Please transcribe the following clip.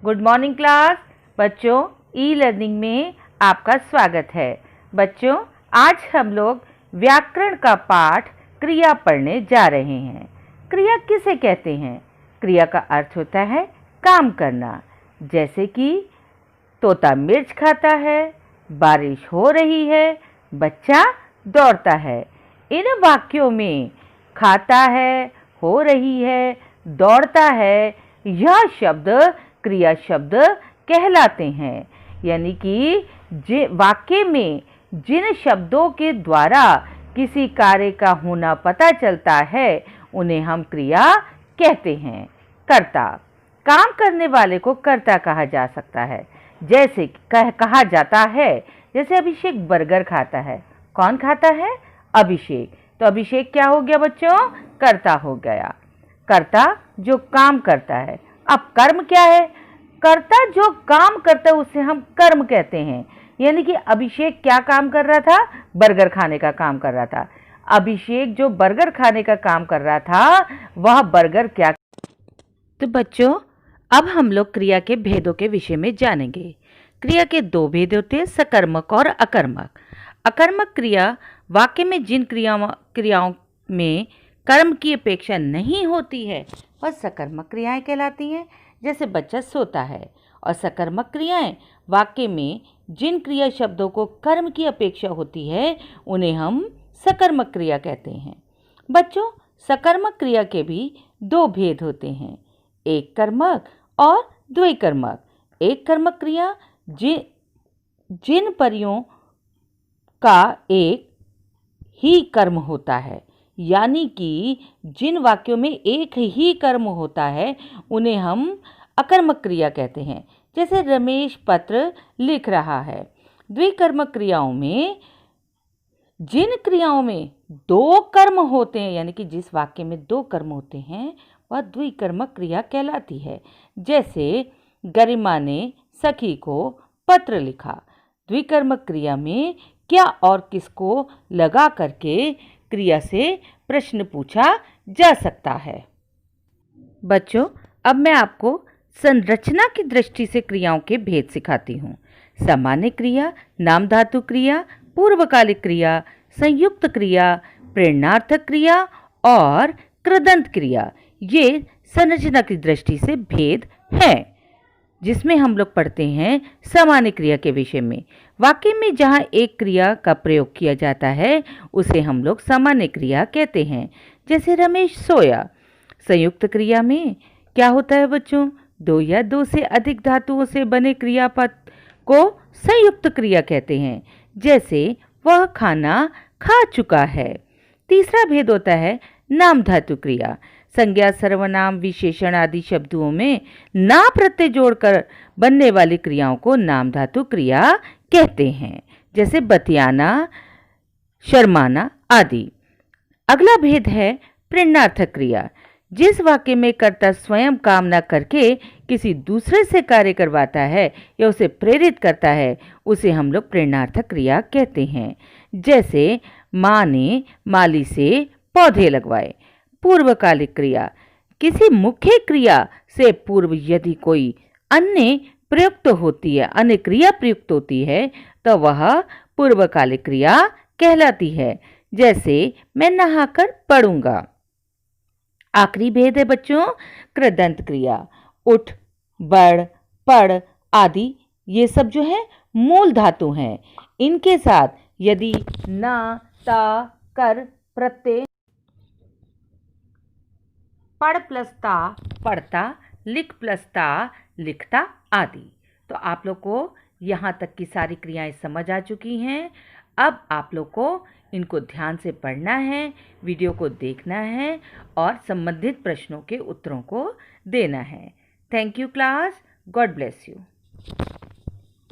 Good morning class. बच्चों, e learning में आपका स्वागत है। बच्चों, आज हम लोग व्याकरण का पाठ क्रिया पढ़ने जा रहे हैं। क्रिया किसे कहते हैं? क्रिया का अर्थ होता है काम करना। जैसे कि तोता मिर्च खाता है, बारिश हो रही है, बच्चा दौड़ता है। इन वाक्यों में खाता है, हो रही है, दौड़ता है, यह शब्द क्रिया शब्द कहलाते हैं। यानी कि वाक्य में जिन शब्दों के द्वारा किसी कार्य का होना पता चलता है उन्हें हम क्रिया कहते हैं। कर्ता, काम करने वाले को कर्ता कहा जा सकता है। जैसे कहा जाता है, जैसे अभिषेक बर्गर खाता है। कौन खाता है? अभिषेक। तो अभिषेक क्या हो गया बच्चों? कर्ता हो गया। कर्ता जो काम करता है। अब कर्म क्या है? कर्ता जो काम करता है उसे हम कर्म कहते हैं। यानी कि अभिषेक क्या काम कर रहा था? बर्गर खाने का काम कर रहा था। अभिषेक जो बर्गर खाने का काम कर रहा था वह बर्गर क्या। तो बच्चों, अब हम लोग क्रिया के भेदों के विषय में जानेंगे। क्रिया के दो भेद होते हैं, सकर्मक और अकर्मक। अकर्मक क्रिया वाक्य में जिन क्रियाओं में कर्म की अपेक्षा नहीं होती है वह सकर्मक क्रियाएं कहलाती हैं। जैसे बच्चा सोता है। और सकर्मक क्रियाएं वाक्य में जिन क्रिया शब्दों को कर्म की अपेक्षा होती है उन्हें हम सकर्मक क्रिया कहते हैं। बच्चों, सकर्मक क्रिया के भी दो भेद होते हैं, एक कर्मक और द्विकर्मक। एक कर्मक क्रिया जिन परियों का एक ही कर्म होता है, यानी कि जिन वाक्यों में एक ही कर्म होता है उन्हें हम अकर्मक क्रिया कहते हैं। जैसे रमेश पत्र लिख रहा है। द्विकर्मक क्रियाओं में जिन क्रियाओं में दो कर्म होते हैं, यानी कि जिस वाक्य में दो कर्म होते हैं वह द्विकर्मक क्रिया कहलाती है। जैसे गरिमा ने सखी को पत्र लिखा। द्विकर्मक क्रिया में क्या और किसको लगा करके क्रिया से प्रश्न पूछा जा सकता है। बच्चों, अब मैं आपको संरचना की दृष्टि से क्रियाओं के भेद सिखाती हूँ। सामान्य क्रिया, नाम धातु क्रिया, पूर्वकालिक क्रिया, संयुक्त क्रिया, प्रेरणार्थक क्रिया और कृदंत क्रिया, ये संरचना की दृष्टि से भेद हैं। जिसमें हम लोग पढ़ते हैं सामान्य क्रिया के विषय में। वाक्य में जहाँ एक क्रिया का प्रयोग किया जाता है उसे हम लोग सामान्य क्रिया कहते हैं। जैसे रमेश सोया। संयुक्त क्रिया में क्या होता है बच्चों? दो या दो से अधिक धातुओं से बने क्रियापद को संयुक्त क्रिया कहते हैं। जैसे वह खाना खा चुका है। तीसरा भेद होता है नाम धातु क्रिया। संज्ञा, सर्वनाम, विशेषण आदि शब्दों में ना प्रत्यय जोड़कर बनने वाली क्रियाओं को नाम धातु क्रिया कहते हैं। जैसे बतियाना, शर्माना आदि। अगला भेद है प्रेरणार्थक क्रिया। जिस वाक्य में कर्ता स्वयं काम न करके किसी दूसरे से कार्य करवाता है या उसे प्रेरित करता है उसे हम लोग प्रेरणार्थक क्रिया कहते हैं। जैसे माँ ने माली से पौधे लगवाए। पूर्वकालिक क्रिया, किसी मुख्य क्रिया से पूर्व यदि कोई अन्य प्रयुक्त होती है, अन्य क्रिया प्रयुक्त होती है तो वह पूर्वकालिक क्रिया कहलाती है। जैसे मैं नहाकर पढ़ूंगा। आखिरी भेद है बच्चों कृदंत क्रिया। उठ, बढ़, पढ़ आदि ये सब जो है मूल धातु हैं। इनके साथ यदि ना, ता, कर प्रत्यय, पढ़ प्लस ता पढ़ता, लिख प्लस ता लिखता आदि। तो आप लोग को यहाँ तक की सारी क्रियाएं समझ आ चुकी हैं। अब आप लोग को इनको ध्यान से पढ़ना है, वीडियो को देखना है और संबंधित प्रश्नों के उत्तरों को देना है। Thank you class. God bless you.